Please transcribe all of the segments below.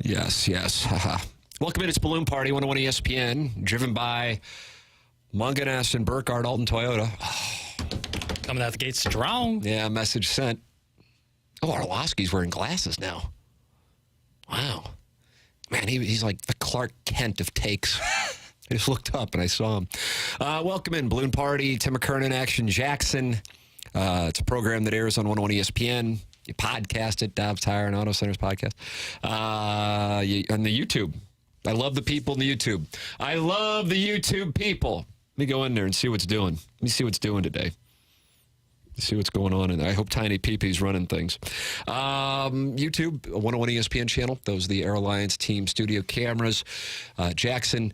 Yes. Welcome in. It's Balloon Party, 101 ESPN, driven by Munganess and Burkhardt Alton Toyota. Coming out the gate strong. Yeah, message sent. Oh, Orlovsky's wearing glasses now. Wow. Man, he's like the Clark Kent of takes. I just looked up and I saw him. Welcome in. Balloon Party, Tim McKernan, Action Jackson. It's a program that airs on 101 ESPN. You podcast it, Dobbs Tire and Auto Centers podcast. On the YouTube. I love the people in the YouTube. I love the YouTube people. Let me go in there and see what's doing. Let me see what's doing today. See what's going on. And I hope Tiny Peepee's running things. YouTube, 101 ESPN channel. Those are the Air Alliance team studio cameras. Jackson,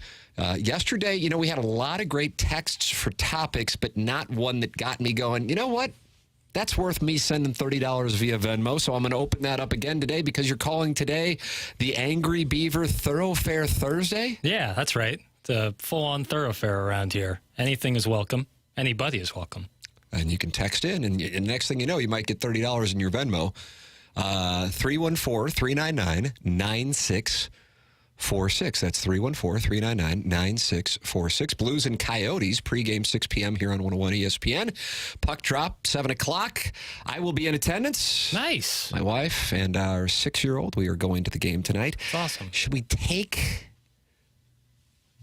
yesterday, we had a lot of great texts for topics, but not one that got me going, you know what? That's worth me sending $30 via Venmo, so I'm going to open that up again today because you're calling today the Angry Beaver Thoroughfare Thursday? Yeah, that's right. It's a full-on thoroughfare around here. Anything is welcome. Anybody is welcome. And you can text in, and the next thing you know, you might get $30 in your Venmo. 314-399-9646. That's 314-399-9646. Blues and Coyotes, pregame 6 p.m. here on 101 ESPN. Puck drop, 7 o'clock. I will be in attendance. Nice. My wife and our 6-year-old, we are going to the game tonight. That's awesome. Should we take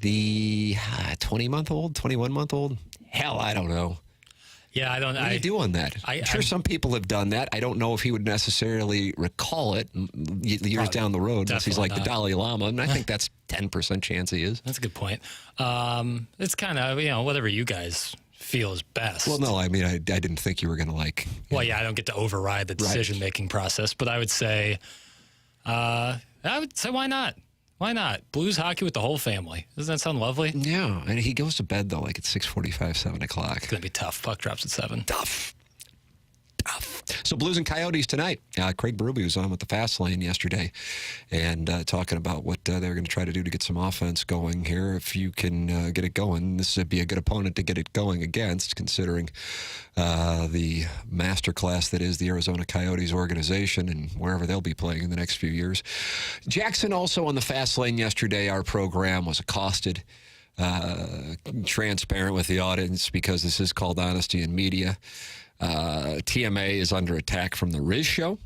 the 20-month-old, 21-month-old? Hell, I don't know. Yeah, I don't know. What do you do on that? I'm sure some people have done that. I don't know if he would necessarily recall it years down the road unless he's like the Dalai Lama, and I think that's 10% chance he is. That's a good point. It's kind of, whatever you guys feel is best. Well, no, I mean, I didn't think you were going to like... Well, yeah, I don't get to override the decision-making process, but I would say why not? Why not? Blues hockey with the whole family. Doesn't that sound lovely? Yeah, and he goes to bed, though, like at 6:45, 7 o'clock. It's going to be tough. Puck drops at 7. Tough. So Blues and Coyotes tonight. Craig Berube was on with the Fast Lane yesterday and talking about what they're going to try to do to get some offense going here. If you can get it going, this would be a good opponent to get it going against, considering the masterclass that is the Arizona Coyotes organization and wherever they'll be playing in the next few years. Jackson also on the Fast Lane yesterday. Our program was accosted, transparent with the audience because this is called Honesty in Media. TMA is under attack from the Rizz show.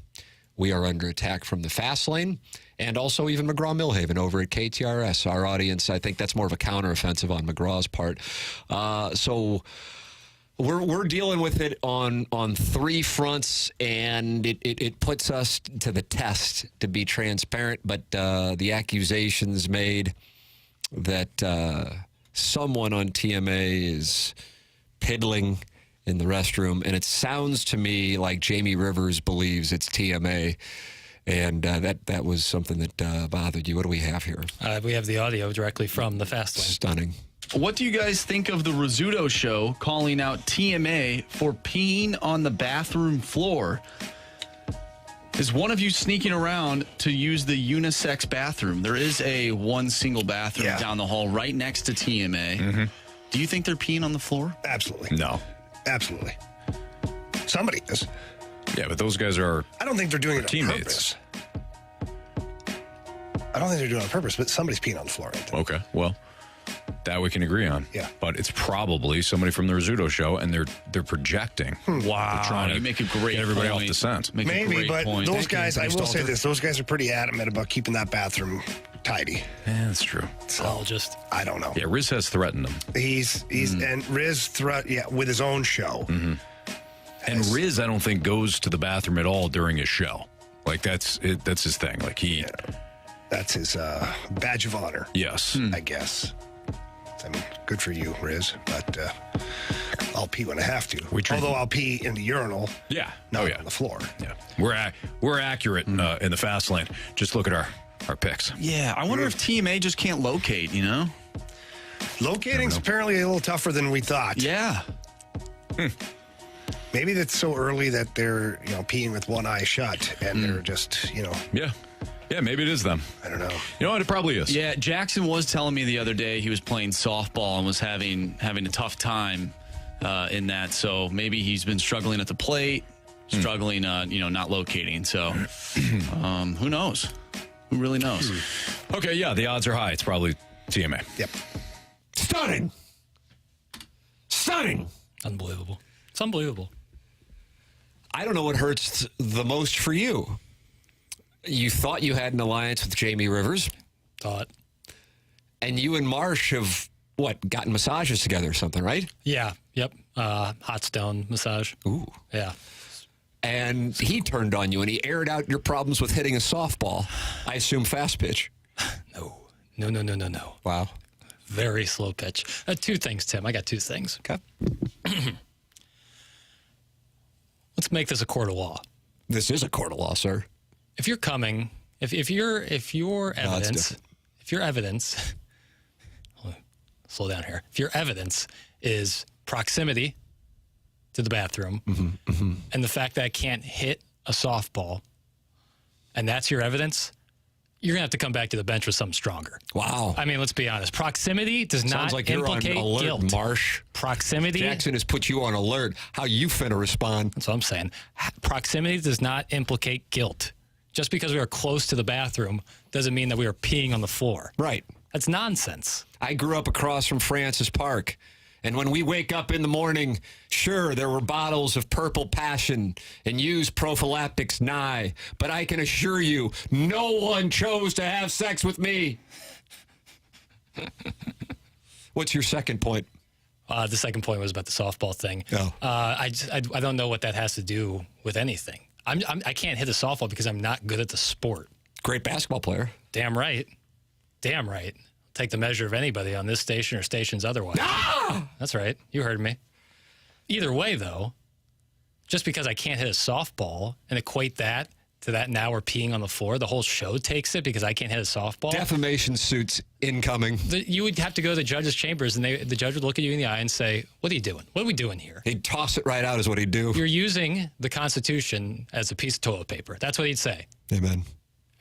We are under attack from the Fast Lane, and also even McGraw-Millhaven over at KTRS. Our audience, I think that's more of a counteroffensive on McGraw's part. So we're dealing with it on 3 fronts, and it puts us to the test to be transparent. But the accusations made that someone on TMA is piddling in the restroom, and it sounds to me like Jamie Rivers believes it's TMA, and that was something that bothered you. What do we have here? We have the audio directly from the Fast Lane. Stunning. What do you guys think of the Rizzuto show calling out TMA for peeing on the bathroom floor? Is one of you sneaking around to use the unisex bathroom? There is one single bathroom down the hall right next to TMA. Mm-hmm. Do you think they're peeing on the floor? Absolutely. No. Absolutely. Somebody is. Yeah, but those guys are I don't think they're doing it on teammates. purpose. I don't think they're doing it on purpose, but somebody's peeing on the floor. Right there. Okay, well, that we can agree on. Yeah. But it's probably somebody from the Rizzuto show, and they're projecting. Wow. They're trying to you make a great get everybody point. off the scent. Maybe, but those Thank guys, you. I will Thanks, say Stalter. this, those guys are pretty adamant about keeping that bathroom tidy. Yeah, that's true. So, I don't know. Yeah, Rizz has threatened them. He's and Rizz with his own show. Mm-hmm. And Rizz, I don't think, goes to the bathroom at all during his show. Like, that's his thing. Like, that's his badge of honor. Yes. I guess. I mean, good for you, Rizz, but I'll pee when I have to. Although I'll pee in the urinal. Yeah. Not on the floor. Yeah. We're accurate in the Fast Lane. Just look at our picks. Yeah, I wonder if TMA just can't locate, Locating's apparently a little tougher than we thought. Yeah. Maybe that's so early that they're, peeing with one eye shut and they're just, Yeah. Yeah, maybe it is them. I don't know. You know what? It probably is. Yeah, Jackson was telling me the other day he was playing softball and was having a tough time in that. So maybe he's been struggling at the plate, struggling, not locating. So who knows? Who really knows? Okay, yeah, the odds are high. It's probably TMA. Yep. Stunning. Stunning. Unbelievable. It's unbelievable. I don't know what hurts the most for you. You thought you had an alliance with Jamie Rivers. Thought. And you and Marsh have, gotten massages together or something, right? Yeah. Yep. Hot stone massage. Ooh. Yeah. And he turned on you and he aired out your problems with hitting a softball. I assume fast pitch. No. Wow. Very slow pitch. Two things, Tim. I got two things. Okay. Let's make this a court of law. This is a court of law, sir. If you're coming, if your evidence, slow down here. If your evidence is proximity to the bathroom and the fact that I can't hit a softball, and that's your evidence, you're going to have to come back to the bench with something stronger. Wow. I mean, let's be honest. Proximity does Sounds not like you're on implicate alert, guilt. Marsh. Proximity. Jackson has put you on alert. How you finna respond? That's what I'm saying. Proximity does not implicate guilt. Just because we are close to the bathroom doesn't mean that we are peeing on the floor. Right. That's nonsense. I grew up across from Francis Park. And when we wake up in the morning, sure, there were bottles of Purple Passion and used prophylactics nigh. But I can assure you, no one chose to have sex with me. What's your second point? The second point was about the softball thing. Oh. I don't know what that has to do with anything. I can't hit a softball because I'm not good at the sport. Great basketball player. Damn right. Damn right. Take the measure of anybody on this station or stations otherwise. Ah! That's right. You heard me. Either way, though, just because I can't hit a softball and equate that to that now we're peeing on the floor, the whole show takes it because I can't hit a softball. Defamation suits incoming. You would have to go to the judge's chambers, and the judge would look at you in the eye and say, what are you doing? What are we doing here? He'd toss it right out is what he'd do. You're using the Constitution as a piece of toilet paper. That's what he'd say. Amen.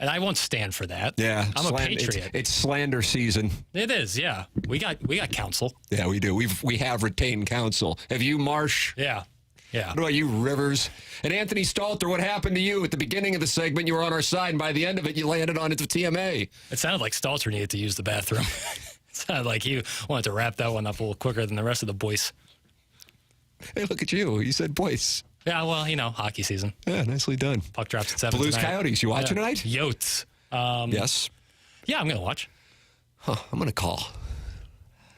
And I won't stand for that. Yeah. I'm a patriot. It's slander season. It is, yeah. We got counsel. Yeah, we do. We have retained counsel. Have you, Marsh? Yeah. Yeah. What about you, Rivers? And Anthony Stalter, what happened to you at the beginning of the segment? You were on our side, and by the end of it, you landed on into TMA. It sounded like Stalter needed to use the bathroom. It sounded like he wanted to wrap that one up a little quicker than the rest of the boys. Hey, look at you. You said boys. Yeah, well, hockey season. Yeah, nicely done. Puck drops at 7 Blues tonight. Coyotes, you watching tonight? Yotes. Yes. Yeah, I'm going to watch. I'm going to call.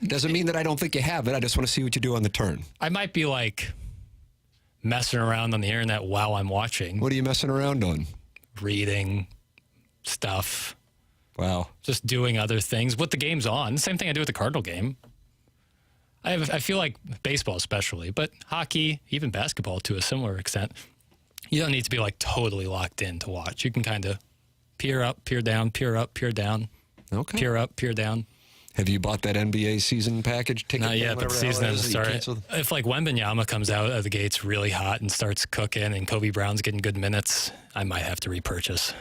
Doesn't mean that I don't think you have it. I just want to see what you do on the turn. I might be messing around on the internet while I'm watching. What are you messing around on? Reading stuff. Wow. Just doing other things with the game's on. Same thing I do with the Cardinal game. I feel like baseball especially, but hockey, even basketball to a similar extent, you don't need to be totally locked in to watch. You can kind of peer up, peer down, peer up, peer down, Okay. peer up, peer down. Have you bought that NBA season package ticket? Not yet, but the season hasn't started. If Wembanyama comes out of the gates really hot and starts cooking and Kobe Brown's getting good minutes, I might have to repurchase.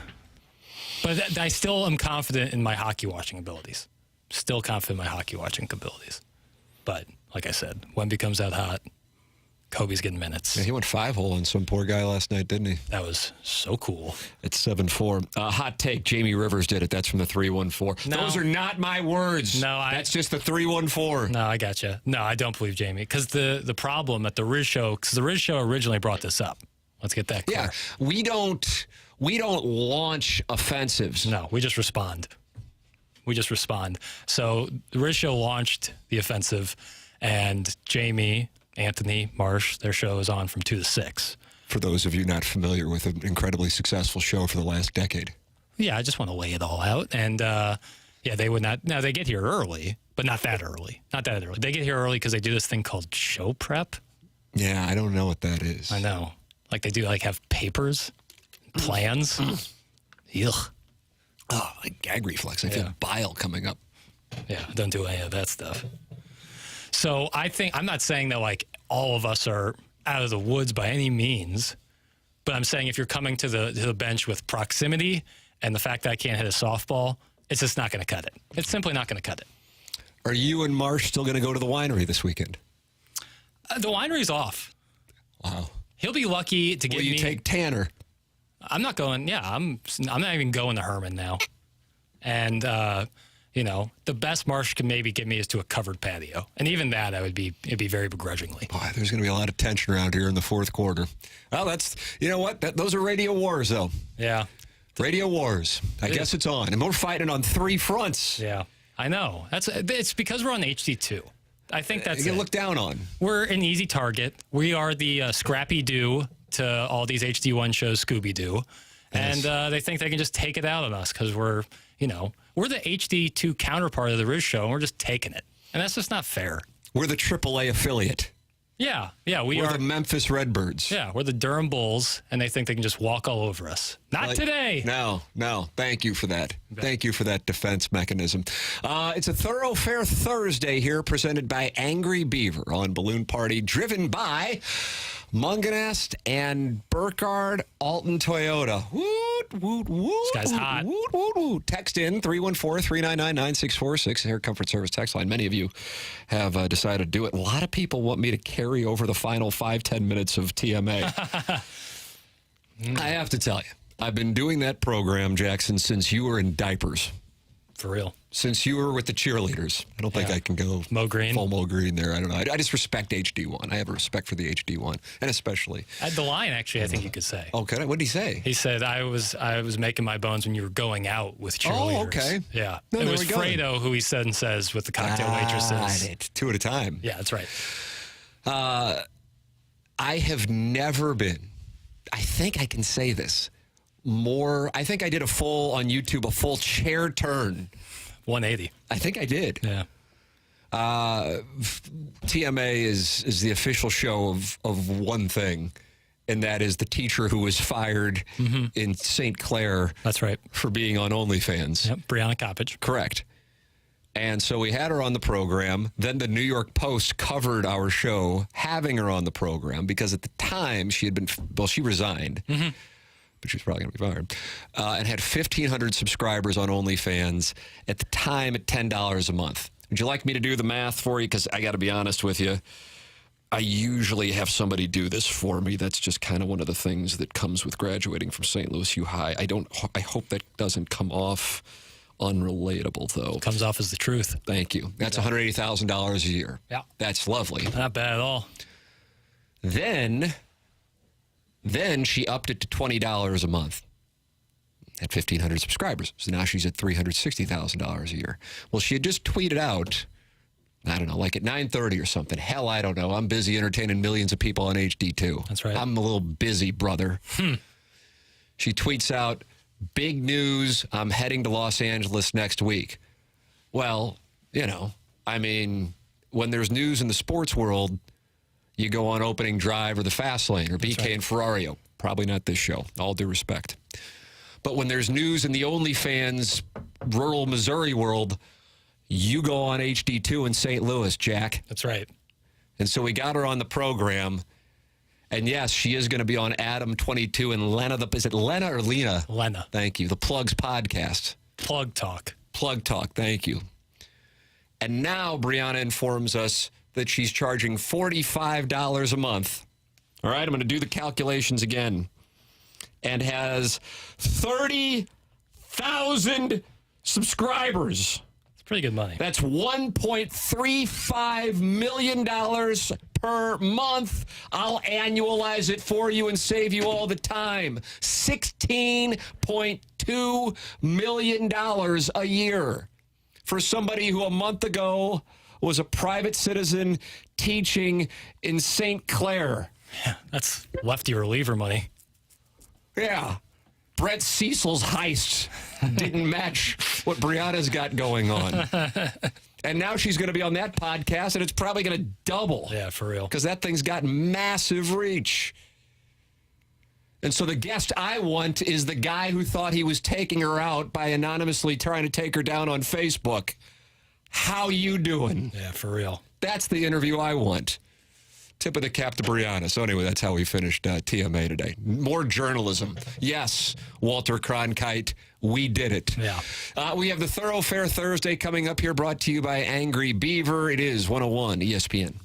But I still am confident in my hockey watching abilities. Still confident in my hockey watching abilities. But like I said, Wemby comes out hot, Kobe's getting minutes. Yeah, he went 5-hole on some poor guy last night, didn't he? That was so cool. It's 7-4. Hot take. Jamie Rivers did it. That's from the 314. No. Those are not my words. No, that's just the 314. No, I gotcha. No, I don't believe Jamie. Because the problem at the Rizz show, because the Rizz show originally brought this up. Let's get that clear. Yeah, we don't launch offensives. No, we just respond. So the Rizz show launched the offensive, and Jamie, Anthony, Marsh, their show is on from 2 to 6. For those of you not familiar with an incredibly successful show for the last decade. Yeah, I just want to lay it all out. And, they would not. Now, they get here early, but not that early. They get here early because they do this thing called show prep. Yeah, I don't know what that is. I know. They do, have papers, plans. Ugh. Oh, gag reflex. I feel bile coming up. Yeah, don't do any of that stuff. So I'm not saying that all of us are out of the woods by any means, but I'm saying if you're coming to the bench with proximity and the fact that I can't hit a softball, it's just not going to cut it. It's simply not going to cut it. Are you and Marsh still going to go to the winery this weekend? The winery's off. Wow. He'll be lucky to get me. Will you take Tanner? I'm not going. Yeah, I'm not even going to Herman now. And, the best Marsh can maybe get me is to a covered patio. And even that, it'd be very begrudgingly. Boy, there's going to be a lot of tension around here in the fourth quarter. Well, you know what? Those are radio wars, though. Yeah. Radio wars. I guess it's on. And we're fighting on three fronts. Yeah, I know. It's because we're on HD2. I think that's you look down on. We're an easy target. We are the Scrappy Doo to all these HD1 shows, Scooby Doo. Yes. And they think they can just take it out on us because we're the HD2 counterpart of the Rizz show, and we're just taking it. And that's just not fair. We're the AAA affiliate. Yeah, we're the Memphis Redbirds. Yeah, we're the Durham Bulls, and they think they can just walk all over us. Not today. No. Thank you for that. Thank you for that defense mechanism. It's a Thoroughfare Thursday here, presented by Angry Beaver on Balloon Party, driven by Munganest and Burkhardt Alton Toyota. Woot, woot, woot. This guy's hot. Woot, woot, woot. Text in 314-399-9646, Air Comfort Service text line. Many of you have decided to do it. A lot of people want me to carry over the final 5-10 minutes of TMA. I have to tell you, I've been doing that program, Jackson, since you were in diapers. For real. Since you were with the cheerleaders. I don't think I can go Mo Green. Full Mo Green there. I don't know. I just respect HD1. I have a respect for the HD1. And especially. At the line, actually, I think you could say. Oh, could I? What did he say? He said, I was making my bones when you were going out with cheerleaders. Oh, okay. Yeah. No, it was Fredo who he said and says with the cocktail waitresses. Two at a time. Yeah, that's right. I have never been, I think I can say this, I think I did a full chair turn. 180. I think I did. Yeah. TMA is the official show of one thing, and that is the teacher who was fired in St. Clair. That's right. For being on OnlyFans. Yep, Brianna Coppage. Correct. And so we had her on the program. Then the New York Post covered our show, having her on the program, because at the time she resigned. But she's probably going to be fired. And had 1,500 subscribers on OnlyFans at the time at $10 a month. Would you like me to do the math for you? Because I got to be honest with you, I usually have somebody do this for me. That's just kind of one of the things that comes with graduating from St. Louis U High. I hope that doesn't come off unrelatable, though. Comes off as the truth. Thank you. That's $180,000 a year. Yeah. That's lovely. Not bad at all. Then she upped it to $20 a month at 1,500 subscribers. So now she's at $360,000 a year. Well, she had just tweeted out, I don't know, like at 9:30 or something. Hell, I don't know. I'm busy entertaining millions of people on HD2. That's right. I'm a little busy, brother. She tweets out, big news, I'm heading to Los Angeles next week. Well, when there's news in the sports world, you go on Opening Drive or the Fast Lane or BK and Ferrario. Probably not this show, all due respect. But when there's news in the OnlyFans rural Missouri world, you go on HD2 in St. Louis, Jack. That's right. And so we got her on the program. And yes, she is going to be on Adam 22 and Lena. Is it Lena or Lena? Lena. Thank you. The Plugs podcast. Plug Talk. Plug Talk. Thank you. And now Brianna informs us that she's charging $45 a month. All right, I'm going to do the calculations again. And has 30,000 subscribers. It's pretty good money. That's $1.35 million per month. I'll annualize it for you and save you all the time. $16.2 million a year for somebody who a month ago was a private citizen teaching in St. Clair. Yeah, that's lefty reliever money. Yeah. Brett Cecil's heist didn't match what Brianna's got going on. And now she's going to be on that podcast, and it's probably going to double. Yeah, for real. Because that thing's got massive reach. And so the guest I want is the guy who thought he was taking her out by anonymously trying to take her down on Facebook. How you doing? Yeah, for real. That's the interview I want. Tip of the cap to Brianna. So anyway, that's how we finished TMA today. More journalism. Yes, Walter Cronkite, we did it. Yeah. We have the Thoroughfare Thursday coming up here, brought to you by Angry Beaver. It is 101 ESPN.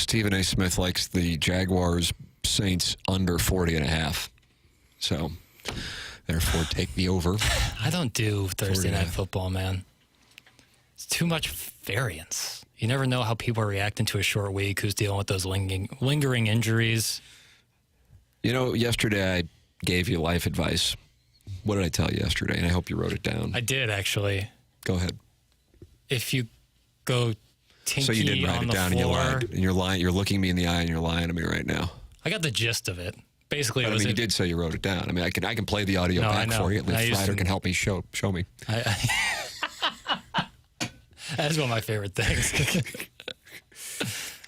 Stephen A. Smith likes the Jaguars Saints under 40.5. So, therefore, take the over. I don't do Thursday night football, man. It's too much variance. You never know how people are reacting to a short week, who's dealing with those lingering injuries. You know, yesterday I gave you life advice. What did I tell you yesterday? And I hope you wrote it down. I did, actually. Go ahead. If you go tinky so you did write it down floor, and you're lying. You're looking me in the eye and you're lying to me right now. I got the gist of it. Basically, but, you did say you wrote it down. I mean, I can play the audio back for you. At least Ryder can help me show me. That's one of my favorite things.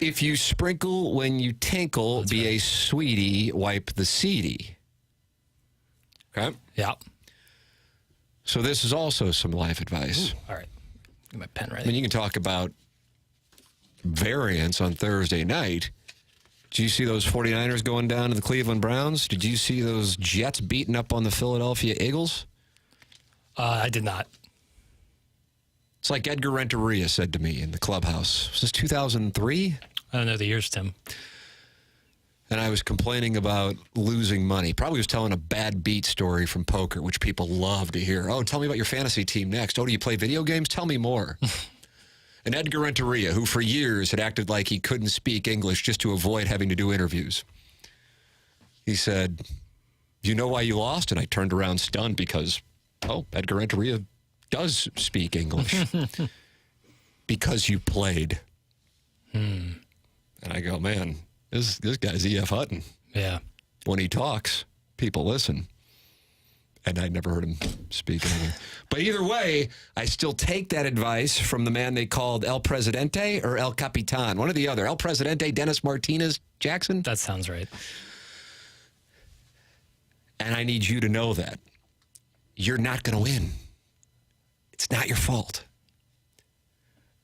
If you sprinkle when you tinkle, be a sweetie, wipe the seedy. Okay? Yeah. So this is also some life advice. Ooh, all right. Get my pen ready. I mean, you can talk about variance on Thursday night. Did you see those 49ers going down to the Cleveland Browns? Did you see those Jets beating up on the Philadelphia Eagles? I did not. It's like Edgar Renteria said to me in the clubhouse. Was this 2003? I don't know the years, Tim. And I was complaining about losing money. Probably was telling a bad beat story from poker, which people love to hear. Oh, tell me about your fantasy team next. Oh, do you play video games? Tell me more. And Edgar Renteria, who for years had acted like he couldn't speak English just to avoid having to do interviews. He said, you know why you lost? And I turned around stunned because, Edgar Renteria does speak English. Because you played. And I go, man, this guy's E.F. Hutton. Yeah. When he talks, people listen. And I never heard him speak anything. But either way, I still take that advice from the man they called El Presidente or El Capitan. One or the other. El Presidente, Dennis Martinez Jackson. That sounds right. And I need you to know that. You're not going to win. It's not your fault.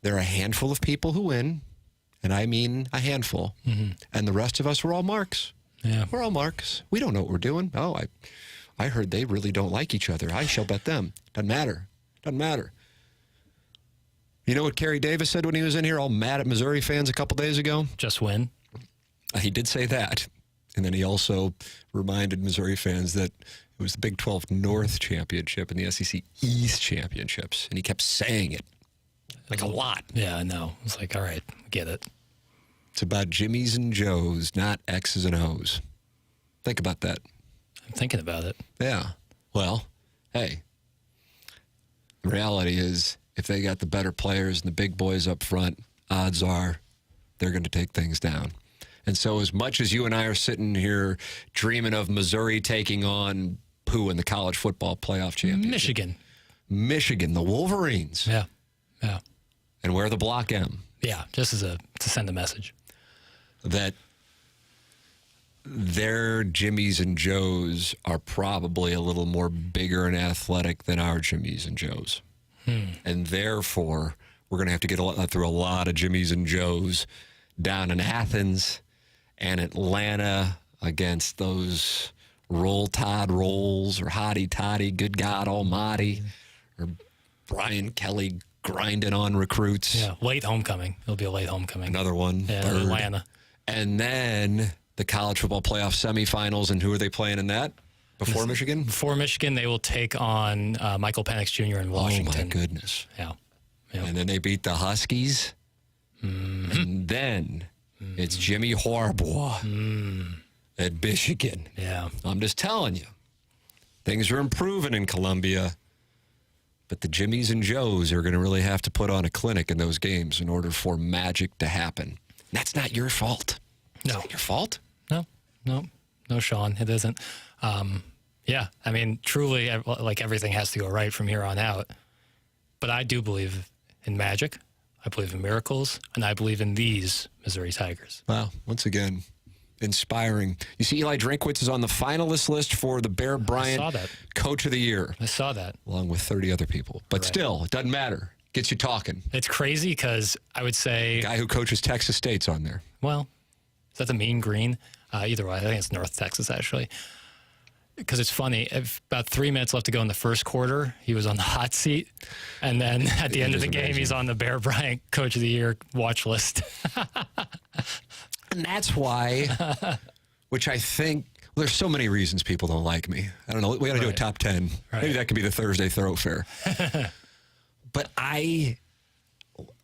There are a handful of people who win, and I mean a handful. Mm-hmm. And the rest of us, we're all marks. Yeah. We're all marks. We don't know what we're doing. Oh, I heard they really don't like each other. I shall bet them. Doesn't matter. Doesn't matter. You know what Kerry Davis said when he was in here all mad at Missouri fans a couple days ago? Just win. He did say that. And then he also reminded Missouri fans that it was the Big 12 North Championship and the SEC East Championships. And he kept saying it like a lot. Yeah, I know. It's like, all right, get it. It's about Jimmys and Joes, not X's and O's. Think about that. I'm thinking about it. Yeah. Well, hey, the reality is if they got the better players and the big boys up front, odds are they're going to take things down. And so as much as you and I are sitting here dreaming of Missouri taking on who in the college football playoff championship? Michigan, the Wolverines. Yeah, yeah. And we're the Block M. Yeah, just to send a message. That their Jimmys and Joes are probably a little more bigger and athletic than our Jimmys and Joes. And therefore, we're going to have to get through a lot of Jimmys and Joes down in Athens and Atlanta against those Roll Tide Rolls or Hottie Toddy, Good God Almighty, or Brian Kelly grinding on recruits. Yeah, late homecoming. It'll be a late homecoming. Another one. Yeah, third. Atlanta. And then the college football playoff semifinals, and who are they playing in that? Before Michigan? Before Michigan, they will take on Michael Penix Jr. in Washington. Oh, my goodness. Yeah. And then they beat the Huskies. Mm-hmm. And then it's Jimmy Harbaugh at Michigan. Yeah. I'm just telling you, things are improving in Columbia, but the Jimmys and Joes are going to really have to put on a clinic in those games in order for magic to happen. That's not your fault. No. It's not your fault. No, Sean, it isn't. Yeah, I mean, truly, like everything has to go right from here on out. But I do believe in magic. I believe in miracles, and I believe in these Missouri Tigers. Wow, once again, inspiring. You see Eli Drinkwitz is on the finalist list for the Bear Bryant Coach of the Year. I saw that. Along with 30 other people. But still, it doesn't matter. Gets you talking. It's crazy because I would say... The guy who coaches Texas State's on there. Well, is that the Mean Green? Either way, I think it's North Texas, actually. because it's funny. If about 3 minutes left to go in the first quarter, he was on the hot seat. And then at the end of the game, he's on the Bear Bryant Coach of the Year watch list. And that's why, which I think, there's so many reasons people don't like me. I don't know. We got to do a top 10. Right. Maybe that could be the Thursday thoroughfare. But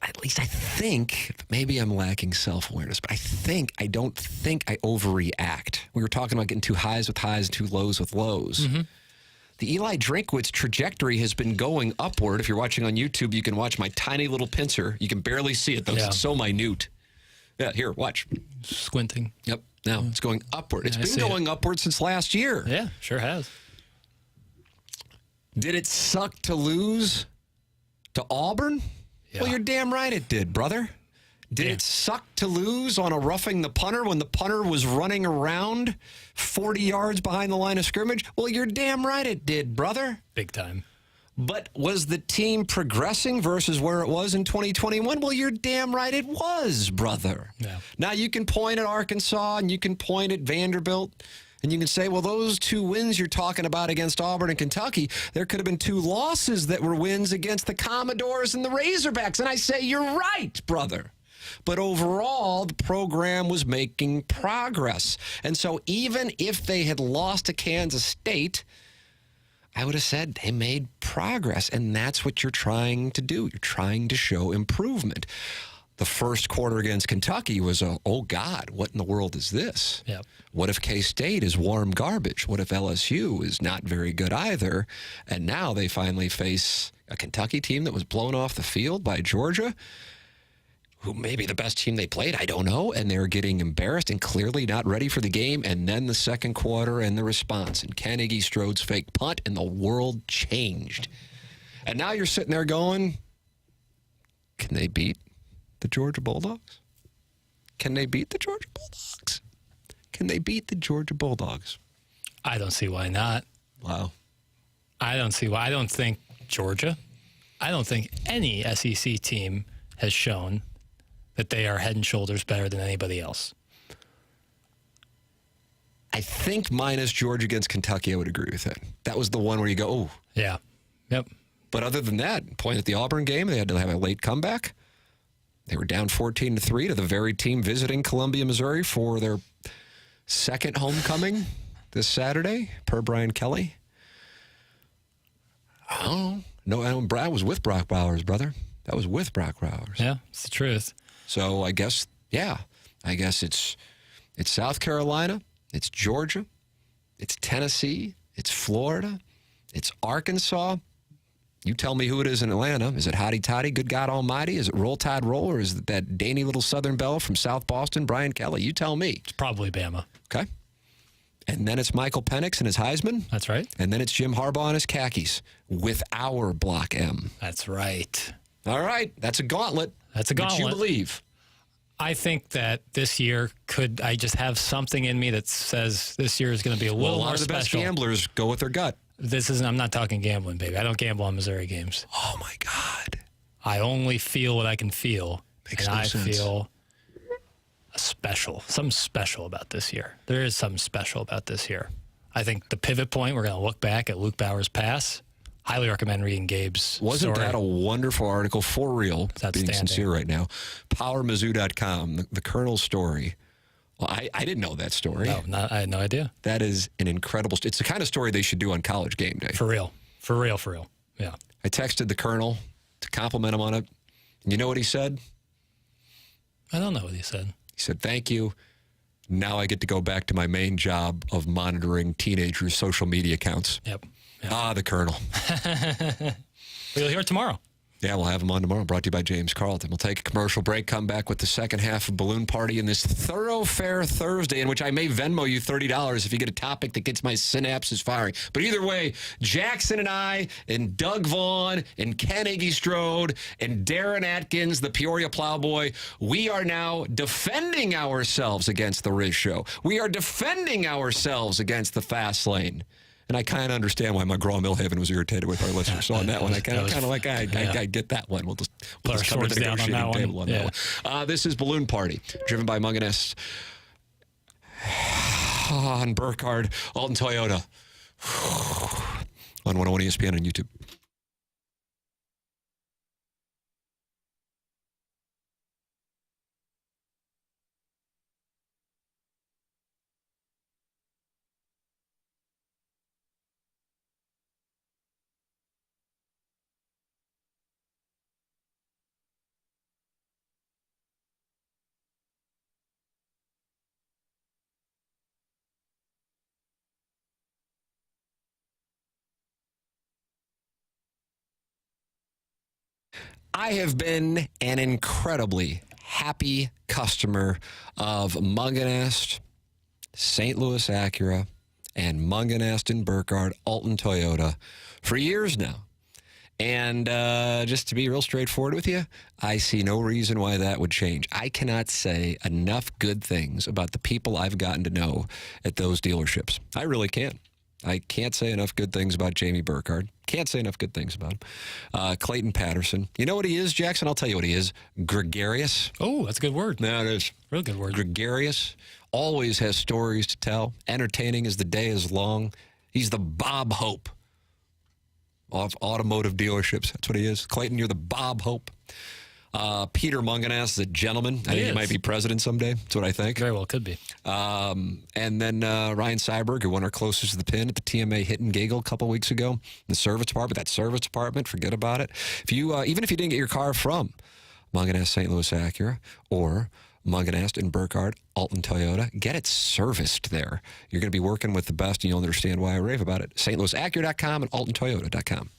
at least I think, maybe I'm lacking self-awareness, but I don't think I overreact. We were talking about getting too highs with highs, too lows with lows. Mm-hmm. The Eli Drinkwitz trajectory has been going upward. If you're watching on YouTube, you can watch my tiny little pincer. You can barely see it, though. Yeah. It's so minute. Yeah, here, watch. Squinting. Yep. Now it's going upward. It's been going upward since last year. Yeah, sure has. Did it suck to lose to Auburn? Yeah. Well, you're damn right it did, brother. Did it suck to lose on a roughing the punter when the punter was running around 40 yards behind the line of scrimmage? Well, you're damn right it did, brother. Big time. But was the team progressing versus where it was in 2021? Well, you're damn right it was, brother. Yeah. Now, you can point at Arkansas and you can point at Vanderbilt and you can say, well, those 2 wins you're talking about against Auburn and Kentucky, there could have been 2 losses that were wins against the Commodores and the Razorbacks. And I say, you're right, brother. But overall, the program was making progress. And so even if they had lost to Kansas State, I would have said they made progress. And that's what you're trying to do. You're trying to show improvement. The first quarter against Kentucky was oh, God, what in the world is this? Yep. What if K-State is warm garbage? What if LSU is not very good either? And now they finally face a Kentucky team that was blown off the field by Georgia, who may be the best team they played, I don't know, and they're getting embarrassed and clearly not ready for the game. And then the second quarter and the response, and Carnegie Strode's fake punt, and the world changed. And now you're sitting there going, can they beat the Georgia Bulldogs? Can they beat the Georgia Bulldogs? Can they beat the Georgia Bulldogs? I don't see why not. Wow. I don't see why. I don't think Georgia, I don't think any SEC team has shown that they are head and shoulders better than anybody else. I think minus Georgia against Kentucky, I would agree with that. That was the one where you go, oh. Yeah. Yep. But other than that, point at the Auburn game, they had to have a late comeback. They were down 14-3 to the very team visiting Columbia, Missouri for their second homecoming this Saturday, per Brian Kelly. Oh, no, Brad was with Brock Bowers, brother. That was with Brock Bowers. Yeah, it's the truth. So I guess it's South Carolina, it's Georgia, it's Tennessee, it's Florida, it's Arkansas. You tell me who it is in Atlanta. Is it Hotty Toddy, good God Almighty? Is it Roll Tide Roll, or is it that dainty little Southern Belle from South Boston, Brian Kelly? You tell me. It's probably Bama. Okay. And then it's Michael Penix and his Heisman. That's right. And then it's Jim Harbaugh and his khakis with our Block M. That's right. All right. That's a gauntlet. That's a gauntlet. Would you believe? I think that this year I just have something in me that says this year is going to be a little more special. A lot of the best gamblers go with their gut. I'm not talking gambling, baby. I don't gamble on Missouri games. Oh, my God. I only feel what I can feel. Makes no sense. I feel something special about this year. There is something special about this year. I think the pivot point, we're going to look back at Luke Bauer's pass. Highly recommend reading Gabe's Wasn't story. that a wonderful article, for real, being sincere right now? PowerMizzou.com, the Colonel's story. Well, I didn't know that story. No, I had no idea. That is an incredible story. It's the kind of story they should do on College Game Day. For real. Yeah. I texted the Colonel to compliment him on it. And you know what he said? I don't know what he said. He said, thank you. Now I get to go back to my main job of monitoring teenagers' social media accounts. Yep. The Colonel. We'll hear it tomorrow. Yeah, we'll have him on tomorrow. Brought to you by James Carlton. We'll take a commercial break, come back with the second half of Balloon Party in this Thoroughfare Thursday, in which I may Venmo you $30 if you get a topic that gets my synapses firing. But either way, Jackson and I and Doug Vaughn and Ken Iggy-Strode and Darren Atkins, the Peoria Plowboy, we are now defending ourselves against the Rizz Show. We are defending ourselves against the Fast Lane. And I kind of understand why McGraw Millhaven was irritated with our listeners. So on that one, I kind of like, I get that one. We'll just come to the negotiating table on that one. This is Balloon Party, driven by Munganess on Burkhardt, Alton Toyota. on 101 ESPN on YouTube. I have been an incredibly happy customer of Munganest, St. Louis Acura, and Munganest and Burkhardt Alton Toyota for years now. And just to be real straightforward with you, I see no reason why that would change. I cannot say enough good things about the people I've gotten to know at those dealerships. I really can't. I can't say enough good things about Jamie Burkhardt. Can't say enough good things about him. Clayton Patterson. You know what he is, Jackson? I'll tell you what he is. Gregarious. Oh, that's a good word. No, it is. Real good word. Gregarious. Always has stories to tell. Entertaining as the day is long. He's the Bob Hope of automotive dealerships. That's what he is. Clayton, you're the Bob Hope. Peter Munganast is a gentleman. I think he might be president someday. That's what I think. Very well could be. And then Ryan Seiberg, who won our closest to the pin at the TMA Hit and Giggle a couple weeks ago. The service department, forget about it. If you, even if you didn't get your car from Munganast St. Louis Acura or Munganast and Burkhardt Alton Toyota, get it serviced there. You're going to be working with the best, and you'll understand why I rave about it. stlouisacura.com and altontoyota.com.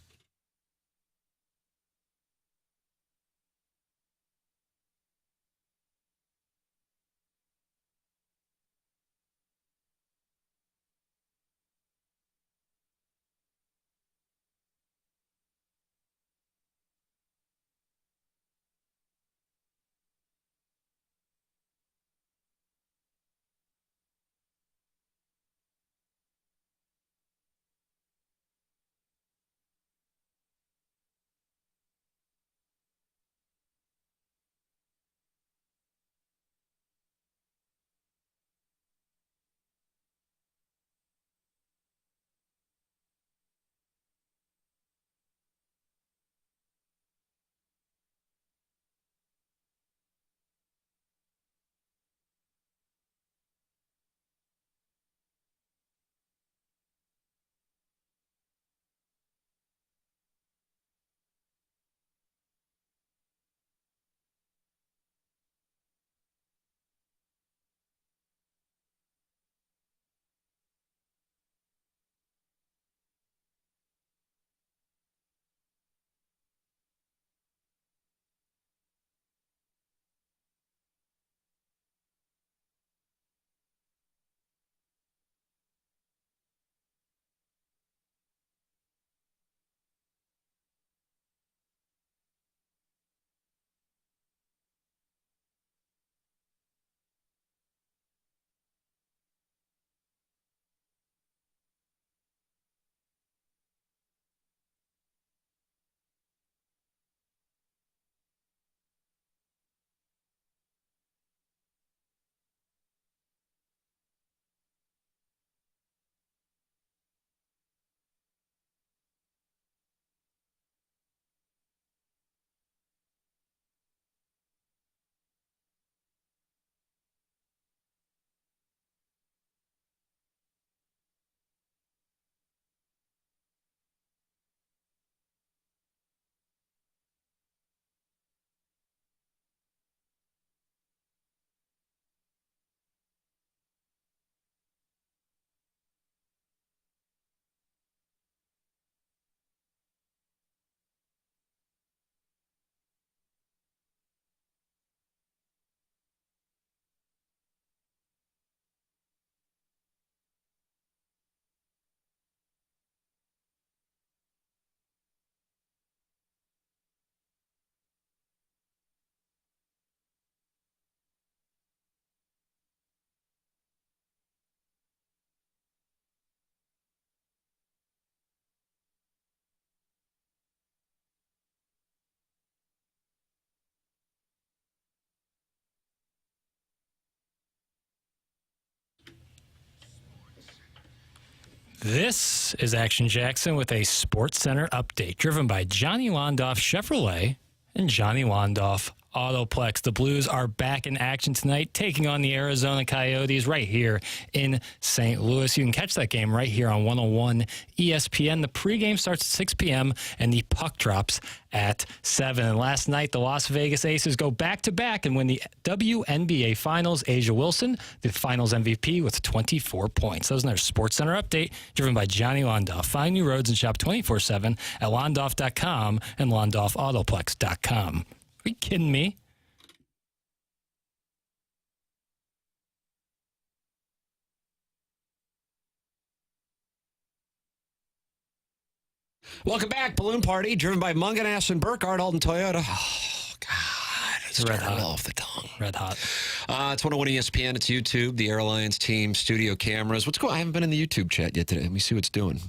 This is Action Jackson with a Sports Center update driven by Johnny Londoff Chevrolet and Johnny Londoff Autoplex. The Blues are back in action tonight, taking on the Arizona Coyotes right here in St. Louis. You can catch that game right here on 101 ESPN. The pregame starts at 6 p.m. and the puck drops at 7. And last night, the Las Vegas Aces go back-to-back and win the WNBA Finals. A'ja Wilson, the Finals MVP, with 24 points. That was another SportsCenter update driven by Johnny Londoff. Find new roads and shop 24/7 at londoff.com and londoffautoplex.com. Are you kidding me? Welcome back. Balloon Party, driven by Mungan and Burkhardt, Alton Toyota. Oh, God. It's Red starting hot. off the tongue. Red hot. It's 101 ESPN. It's YouTube, the Airlines team, studio cameras. What's going on? I haven't been in the YouTube chat yet today. Let me see what's doing.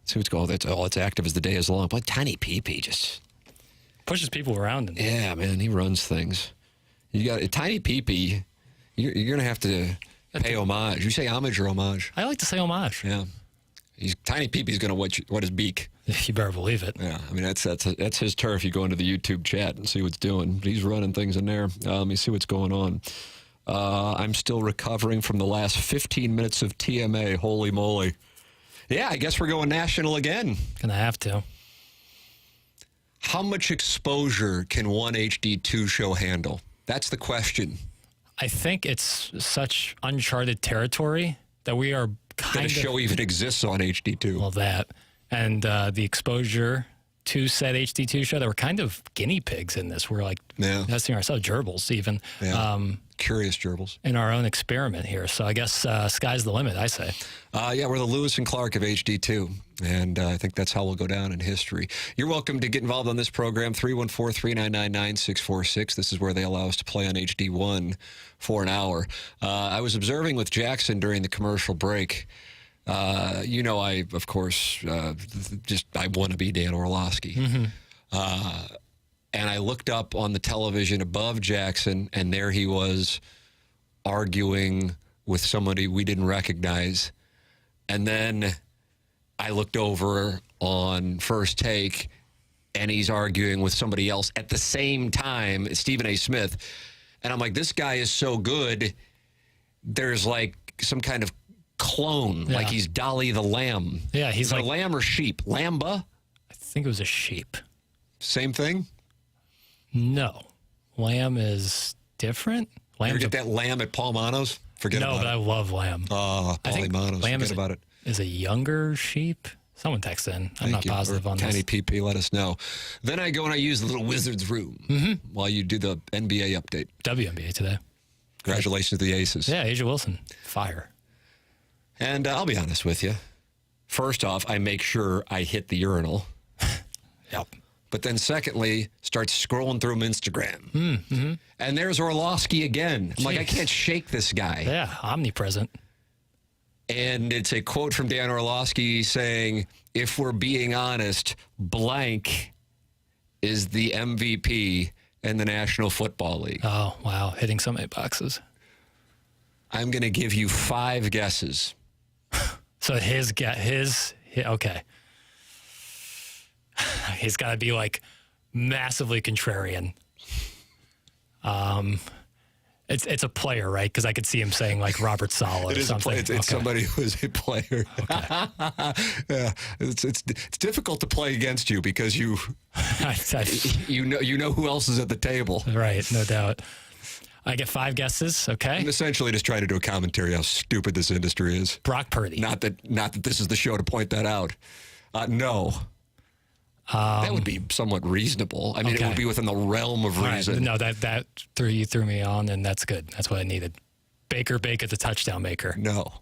See what's going on. It's active as the day is long. But Tiny PP just... pushes people around. Yeah, man, he runs things. You got a Tiny PP. You're going to have to pay homage. You say homage or homage? I like to say homage. Yeah. Tiny Peepee's going to wet his beak. You better believe it. Yeah, I mean, that's his turf. You go into the YouTube chat and see what's doing. He's running things in there. Let me see what's going on. I'm still recovering from the last 15 minutes of TMA. Holy moly. Yeah, I guess we're going national again. Gonna have to. How much exposure can one HD2 show handle? That's the question. I think it's such uncharted territory that we are That a show even exists on HD2. Well, that. And the exposure to said HD2 show, there were kind of guinea pigs in this. We're like testing ourselves, gerbils even. Yeah. Curious gerbils. In our own experiment here. So I guess sky's the limit, I say. Yeah, we're the Lewis and Clark of HD2. And I think that's how we'll go down in history. You're welcome to get involved on this program, 314-399-9646. This is where they allow us to play on HD1 for an hour. I was observing with Jackson during the commercial break. I, of course, I want to be Dan Orlovsky. Mm-hmm. And I looked up on the television above Jackson, and there he was arguing with somebody we didn't recognize. And then I looked over on First Take, and he's arguing with somebody else at the same time, Stephen A. Smith. And I'm like, this guy is so good, there's like some kind of clone, like he's Dolly the lamb. Yeah, he's like a lamb or sheep? Lamba? I think it was a sheep. Same thing? No. Lamb is different. You ever get that lamb at Palmano's? Forget about it. No, but I love lamb. Oh, Palmano's. Forget about it. Is a younger sheep? Someone text in. I'm not positive on this. Tiny PP, let us know. Then I go and I use the little wizard's room while you do the NBA update. WNBA today. Congratulations to the Aces. Yeah, A'ja Wilson. Fire. And I'll be honest with you. First off, I make sure I hit the urinal. Yep. But then secondly, start scrolling through Instagram. Mm-hmm. And there's Orlovsky again. I'm like, I can't shake this guy. Yeah, omnipresent. And it's a quote from Dan Orlovsky saying, if we're being honest, blank is the MVP in the National Football League. Oh, wow. Hitting so many boxes. I'm going to give you 5 guesses. So okay. He's got to be like massively contrarian. It's a player, right? Because I could see him saying like Robert Saleh or something. It's somebody who is a player. Okay. Yeah, it's difficult to play against you because you know who else is at the table. Right, no doubt. I get 5 guesses, okay? I'm essentially just trying to do a commentary how stupid this industry is. Brock Purdy. Not that this is the show to point that out. No. That would be somewhat reasonable. I mean, It would be within the realm of reason. Right. No, that threw me on, and that's good. That's what I needed. Baker Bake at the touchdown maker. No.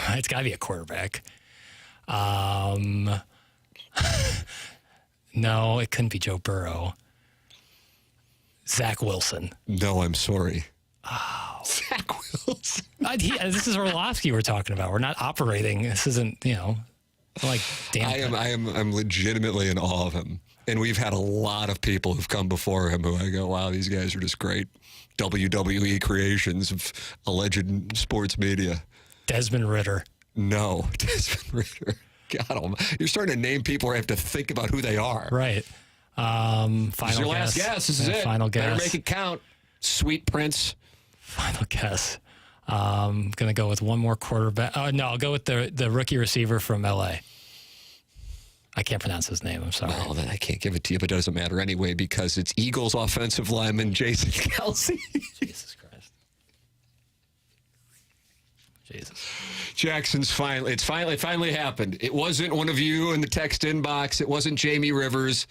It's got to be a quarterback. No, it couldn't be Joe Burrow. Zach Wilson. No, I'm sorry. Oh. Zach Wilson. This is Orlovsky we're talking about. We're not operating. This isn't, like damn. I'm legitimately in awe of him. And we've had a lot of people who've come before him who I go, wow, these guys are just great WWE creations of alleged sports media. Desmond Ritter. No, Desmond Ritter. God, you're starting to name people where I have to think about who they are. Right. Final This is your last guess. This is it. Final guess. Better make it count. Sweet Prince. Final guess. I'm going to go with one more quarterback. No, I'll go with the rookie receiver from L.A. I can't pronounce his name. I'm sorry. Well, then I can't give it to you, but it doesn't matter anyway because it's Eagles offensive lineman Jason Kelce. Jesus Christ. Jesus. Jackson's it finally happened. It wasn't one of you in the text inbox. It wasn't Jamie Rivers.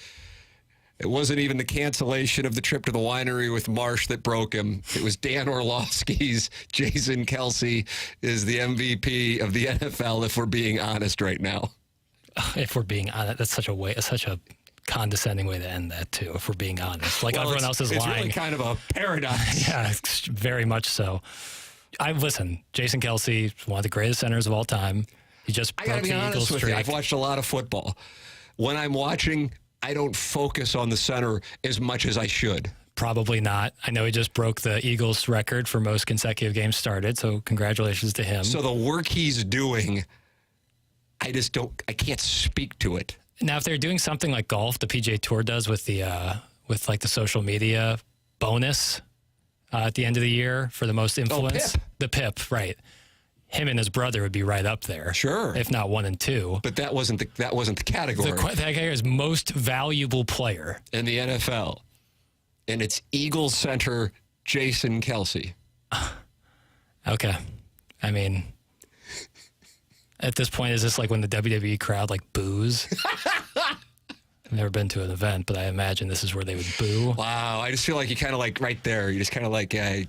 It wasn't even the cancellation of the trip to the winery with Marsh that broke him. It was Dan Orlovsky's Jason Kelce is the MVP of the NFL, if we're being honest right now. If we're being honest, that's such a condescending way to end that, too, if we're being honest. Like, everyone else is lying. It's really kind of a paradox. Yeah, very much so. Listen, Jason Kelce, one of the greatest centers of all time. He just broke the Eagles streak. I've watched a lot of football. When I'm watching, I don't focus on the center as much as I should. Probably not. I know he just broke the Eagles record for most consecutive games started, so congratulations to him. So the work he's doing, I can't speak to it. Now, if they're doing something like golf, the PGA Tour does with the social media bonus at the end of the year for the most influence. PIP. The PIP, right. Him and his brother would be right up there. Sure. If not 1 and 2. But that wasn't the category. That category is most valuable player. In the NFL. And it's Eagles center Jason Kelce. Okay. I mean, at this point, is this like when the WWE crowd like boos? I've never been to an event, but I imagine this is where they would boo. Wow, I just feel like you kind of like right there. You just kind of like I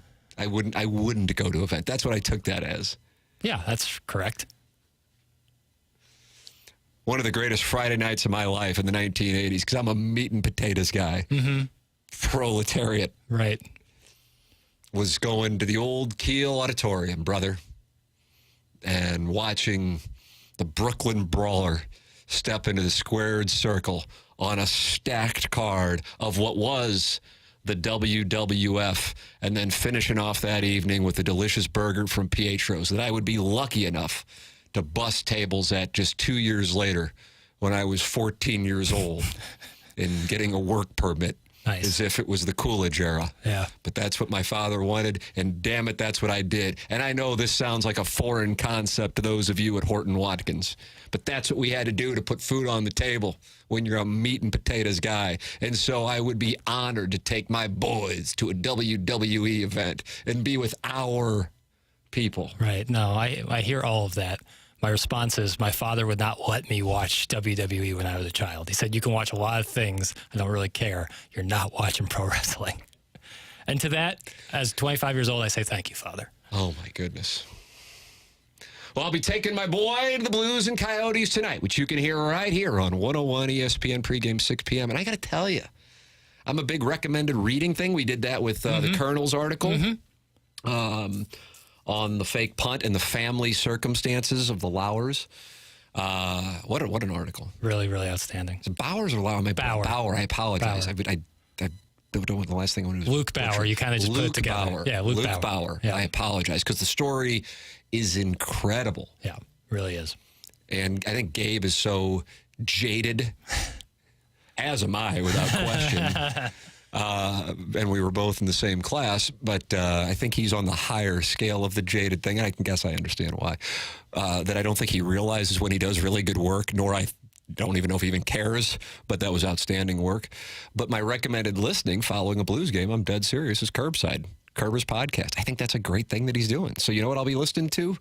wouldn't go to an event. That's what I took that as. Yeah, that's correct. One of the greatest Friday nights of my life in the 1980s because I'm a meat and potatoes guy. Mm-hmm. Proletariat. Right. Was going to the old Kiel Auditorium, brother, and watching the Brooklyn Brawler step into the squared circle on a stacked card of what was the WWF, and then finishing off that evening with a delicious burger from Pietro's that I would be lucky enough to bust tables at just 2 years later when I was 14 years old and getting a work permit. Nice. As if it was the Coolidge era. Yeah. But that's what my father wanted, and damn it, that's what I did. And I know this sounds like a foreign concept to those of you at Horton Watkins, but that's what we had to do to put food on the table when you're a meat and potatoes guy. And so I would be honored to take my boys to a WWE event and be with our people. Right. No, I hear all of that. My response is my father would not let me watch WWE when I was a child. He said, you can watch a lot of things. I don't really care. You're not watching pro wrestling. And to that, as 25 years old, I say, thank you, Father. Oh, my goodness. Well, I'll be taking my boy to the Blues and Coyotes tonight, which you can hear right here on 101 ESPN pregame 6 p.m. And I got to tell you, I'm a big recommended reading thing. We did that with the Colonel's article. Mm-hmm. On the fake punt and the family circumstances of the Lauers. What an article. Really, really outstanding. Is it Bowers or Lauer? Bauer. I apologize. Bauer. I don't know what the last thing was. Luke Bauer. You kind of just put it together. Bauer. Yeah, Luke Bauer. Yeah. I apologize because the story is incredible. Yeah, really is. And I think Gabe is so jaded, as am I, without question. And we were both in the same class, but I think he's on the higher scale of the jaded thing. And I can guess I understand why. That I don't think he realizes when he does really good work, nor I don't even know if he even cares, but that was outstanding work. But my recommended listening following a Blues game, I'm dead serious, is Curbside, Kerber's podcast. I think that's a great thing that he's doing. So you know what I'll be listening to?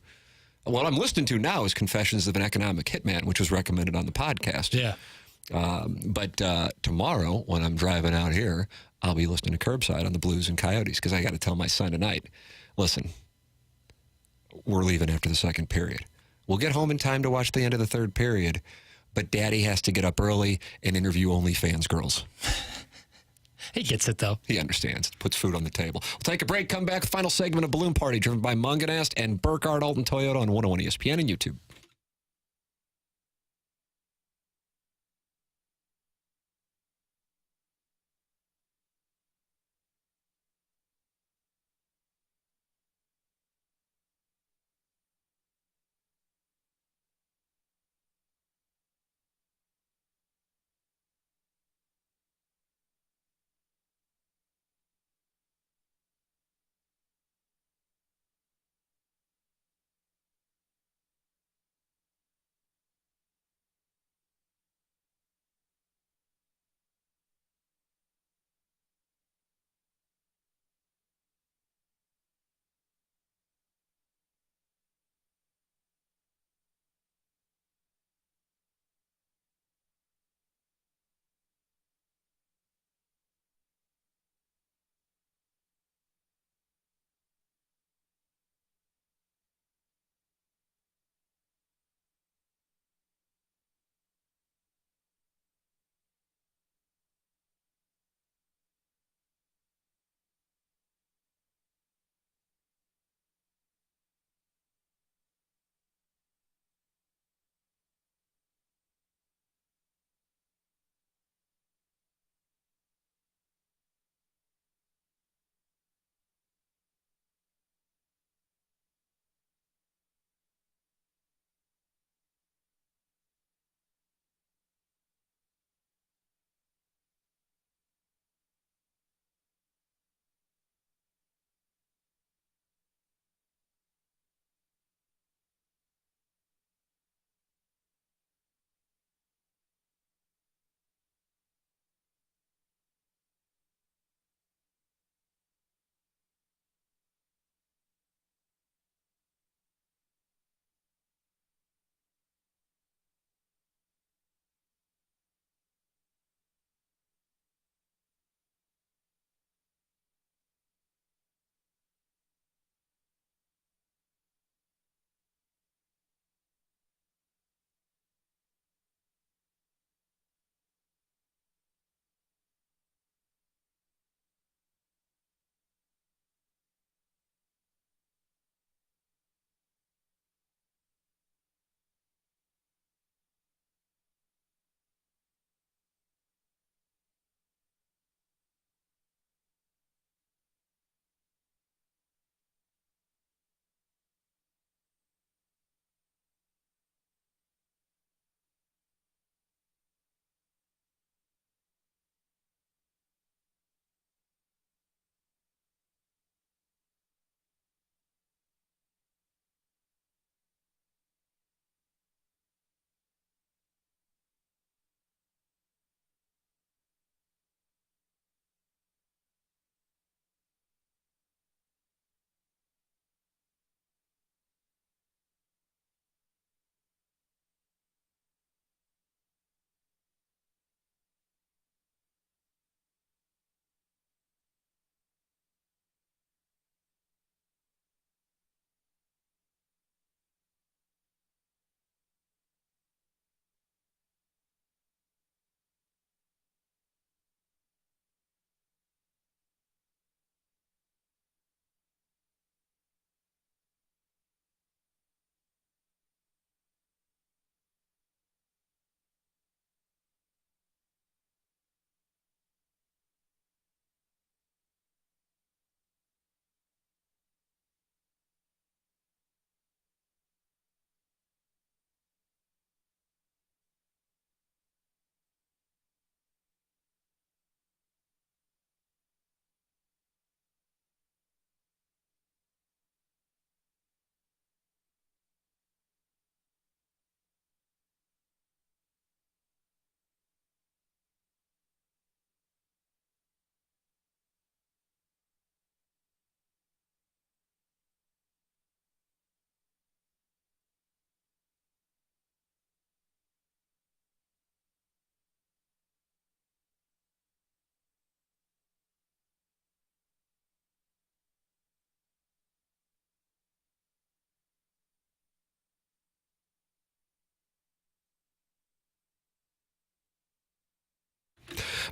What I'm listening to now is Confessions of an Economic Hitman, which was recommended on the podcast. Yeah. But tomorrow, when I'm driving out here, I'll be listening to Curbside on the Blues and Coyotes because I got to tell my son tonight, listen, we're leaving after the second period. We'll get home in time to watch the end of the third period, but Daddy has to get up early and interview OnlyFans girls. He gets it, though. He understands. Puts food on the table. We'll take a break, come back, final segment of Balloon Party, driven by Munganast and Burkhardt Alton Toyota on 101 ESPN and YouTube.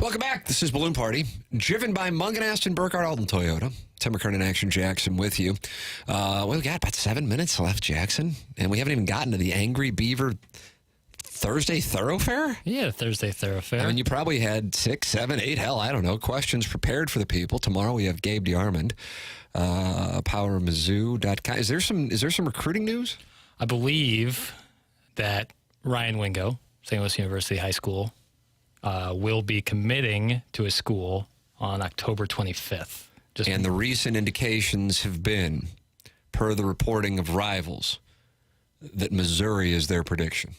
Welcome back. This is Balloon Party, driven by Munganast Burkhardt Alton Toyota. Tim McKernan, Action Jackson with you. We've got about 7 minutes left, Jackson, and we haven't even gotten to the Angry Beaver Thursday Thoroughfare? Yeah, Thursday Thoroughfare. I mean, you probably had 6, 7, 8, hell, I don't know, questions prepared for the people. Tomorrow we have Gabe DeArmond, PowerMizzou.com. Is there some recruiting news? I believe that Ryan Wingo, St. Louis University High School, will be committing to a school on October 25th. And the recent indications have been, per the reporting of Rivals, that Missouri is their prediction.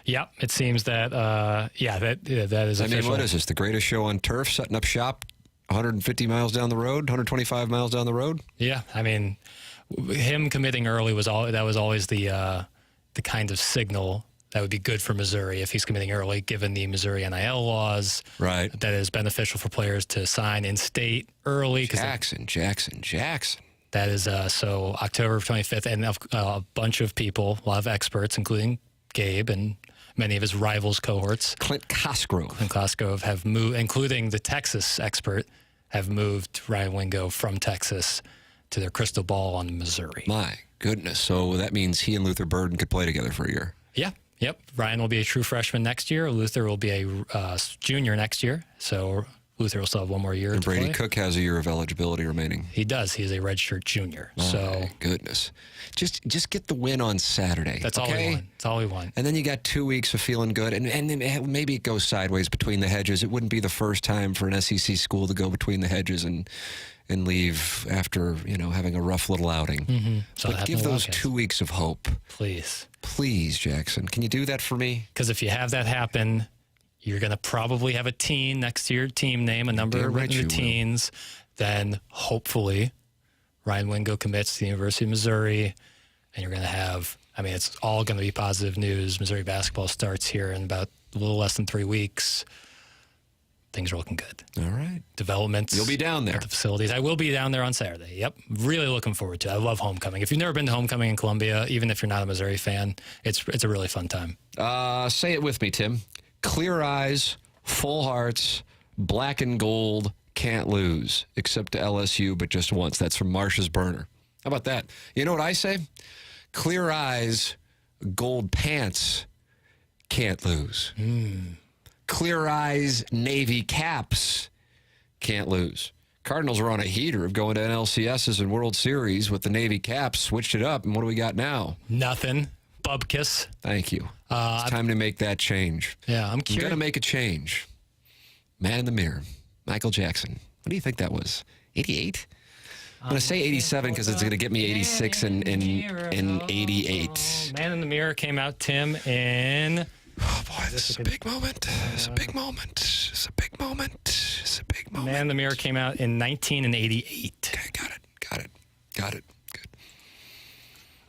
Yep, it seems that, that is official. I mean, what is this, the greatest show on turf, setting up shop 150 miles down the road, 125 miles down the road? Yeah, I mean, him committing early was always the kind of signal that would be good for Missouri if he's committing early, given the Missouri NIL laws. Right. That is beneficial for players to sign in state early. Jackson. That is so October 25th, and a bunch of people, a lot of experts, including Gabe and many of his Rivals cohorts. Clint Cosgrove have moved, including the Texas expert, have moved Ryan Wingo from Texas to their crystal ball on Missouri. My goodness. So that means he and Luther Burden could play together for a year. Yeah. Yep. Ryan will be a true freshman next year. Luther will be a junior next year. So Luther will still have one more year and to Brady play. Cook has a year of eligibility remaining. He does. He is a redshirt junior. My goodness. Just get the win on Saturday. That's all we want. That's all we want. And then you got 2 weeks of feeling good. And maybe it goes sideways between the hedges. It wouldn't be the first time for an SEC school to go between the hedges and leave after, having a rough little outing. Mm-hmm. So but give those 2 weeks of hope. Please, Jackson. Can you do that for me? Because if you have that happen, you're going to probably have a teen next to your team name, a number of teens. Then hopefully Ryan Wingo commits to the University of Missouri, and you're going to have, it's all going to be positive news. Missouri basketball starts here in about a little less than 3 weeks. Things are looking good. All right. Developments. You'll be down there. At the facilities. I will be down there on Saturday. Yep. Really looking forward to it. I love homecoming. If you've never been to homecoming in Columbia, even if you're not a Missouri fan, it's a really fun time. Say it with me, Tim. Clear eyes, full hearts, black and gold, can't lose, except to LSU, but just once. That's from Marsh's burner. How about that? You know what I say? Clear eyes, gold pants, can't lose. Clear eyes, navy caps, can't lose. Cardinals are on a heater of going to NLCSs and World Series with the navy caps, switched it up, and what do we got now? Nothing. Bubkiss. Thank you. It's time to make that change. Yeah, I'm curious. I'm going to make a change. Man in the Mirror, Michael Jackson. What do you think that was? 88? I'm going to say 87 because it's going to get me 86 and 88. Man in the Mirror came out, Tim, in... Oh, boy, this is a big moment. It's a big moment. Man in the Mirror came out in 1988. Okay, got it. Good.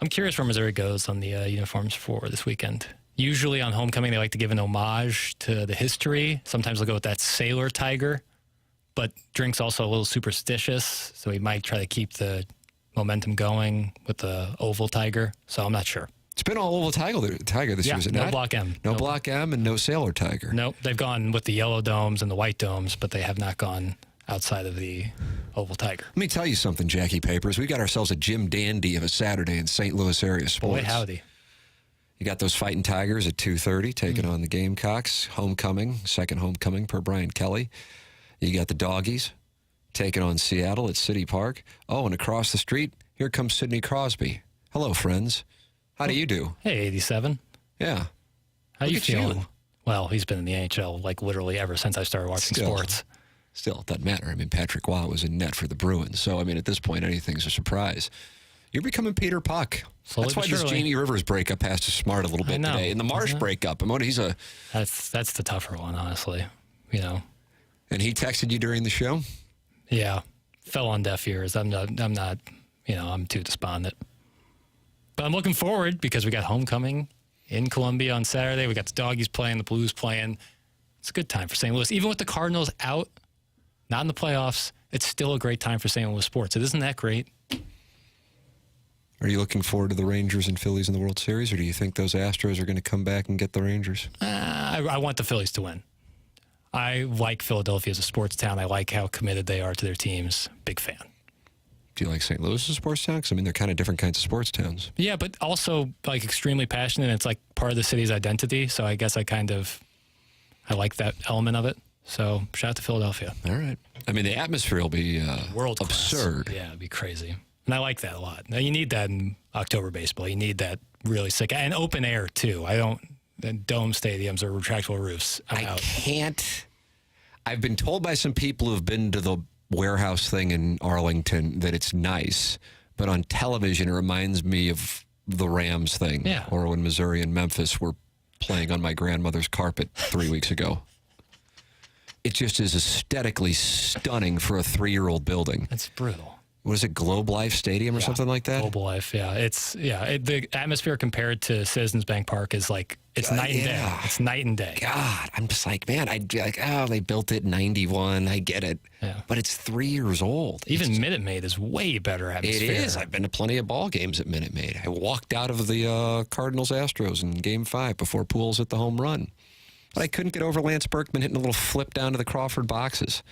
I'm curious where Missouri goes on the uniforms for this weekend. Usually on homecoming, they like to give an homage to the history. Sometimes they'll go with that sailor tiger, but Drink's also a little superstitious, so he might try to keep the momentum going with the oval tiger. So I'm not sure. It's been all oval tiger this year, is it not? No block M. No block M and no sailor tiger. Nope. They've gone with the yellow domes and the white domes, but they have not gone outside of the oval tiger. Let me tell you something, Jackie Papers. We got ourselves a Jim Dandy of a Saturday in St. Louis area sports. Boy, howdy. You got those Fighting Tigers at 2:30 taking on the Gamecocks. Second homecoming per Brian Kelly. You got the Doggies taking on Seattle at City Park. Oh, and across the street, here comes Sidney Crosby. Hello, friends. How do you do? Hey, 87. Yeah. How you feeling? Well, he's been in the NHL literally ever since I started watching sports. Still, it doesn't matter. Patrick Waugh was in net for the Bruins. So, at this point, anything's a surprise. You're becoming Peter Puck. That's why this Jamie Rivers breakup has to smart a little bit today. And the Marsh breakup, That's the tougher one, honestly. And he texted you during the show? Yeah. Fell on deaf ears. I'm not, I'm too despondent. But I'm looking forward because we got homecoming in Columbia on Saturday. We got the Doggies playing, the Blues playing. It's a good time for St. Louis. Even with the Cardinals out, not in the playoffs, it's still a great time for St. Louis sports. It isn't that great. Are you looking forward to the Rangers and Phillies in the World Series, or do you think those Astros are going to come back and get the Rangers? I want the Phillies to win. I like Philadelphia as a sports town. I like how committed they are to their teams. Big fan. Do you like St. Louis as a sports town? 'Cause, I mean, they're kind of different kinds of sports towns. Yeah, but also like extremely passionate. And it's like part of the city's identity. So I guess I like that element of it. So shout out to Philadelphia. All right. I mean, the atmosphere will be world absurd. Yeah, it'd be crazy. And I like that a lot. Now, you need that in October baseball. You need that really sick. And open air, too. Dome stadiums or retractable roofs. I can't. I've been told by some people who've been to the warehouse thing in Arlington that it's nice, but on television it reminds me of the Rams thing. Yeah. Or when Missouri and Memphis were playing on my grandmother's carpet 3 weeks ago. It just is aesthetically stunning for a 3-year-old building. It's brutal. What is it, Globe Life Stadium or something like that? Globe Life, yeah. The atmosphere compared to Citizens Bank Park is like, it's night and day. It's night and day. God, I'm just like, man, I'd be like, oh, they built it in 91. I get it. Yeah. But it's 3 years old. Even Minute Maid is way better atmosphere. It is. I've been to plenty of ball games at Minute Maid. I walked out of the Cardinals-Astros in Game 5 before Pujols hit the home run. But I couldn't get over Lance Berkman hitting a little flip down to the Crawford boxes.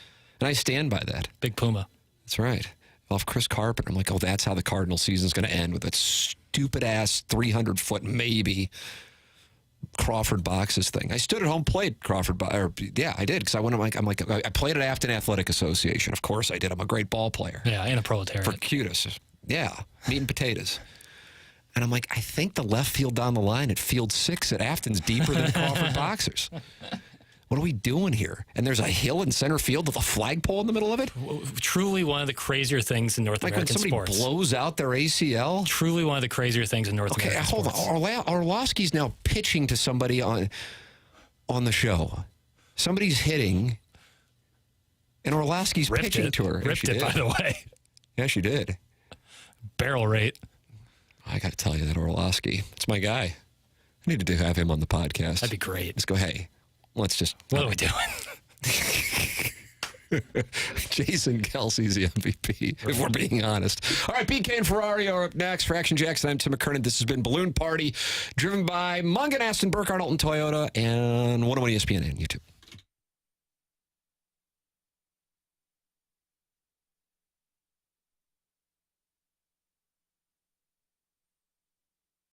And I stand by that. Big Puma. That's right. Off Chris Carpenter. I'm like, oh, that's how the Cardinal season's going to end, with that stupid-ass 300-foot maybe Crawford boxes thing. I stood at home, played Crawford yeah, I did, because I played at Afton Athletic Association. Of course I did. I'm a great ball player. Yeah, and a proletariat. For Cutis. Yeah, meat and potatoes. And I'm like, I think the left field down the line at field 6 at Afton's deeper than Crawford boxers. What are we doing here? And there's a hill in center field with a flagpole in the middle of it? Truly one of the crazier things in North American sports. Like when somebody blows out their ACL? Truly one of the crazier things in North American sports. Okay, hold on. Orlovsky's now pitching to somebody on the show. Somebody's hitting, and Orlovsky's pitching to her. Ripped it, by the way. Yeah, she did. Barrel rate. I got to tell you that Orlovsky, it's my guy. I need to have him on the podcast. That'd be great. Let's go, hey. Let's just... What are we doing? Jason Kelsey's the MVP, if we're being honest. All right, BK and Ferrari are up next. For Action Jackson, I'm Tim McKernan. This has been Balloon Party, driven by Mungan, Aston, Burkhardt, Alton Toyota, and 101 ESPN and YouTube.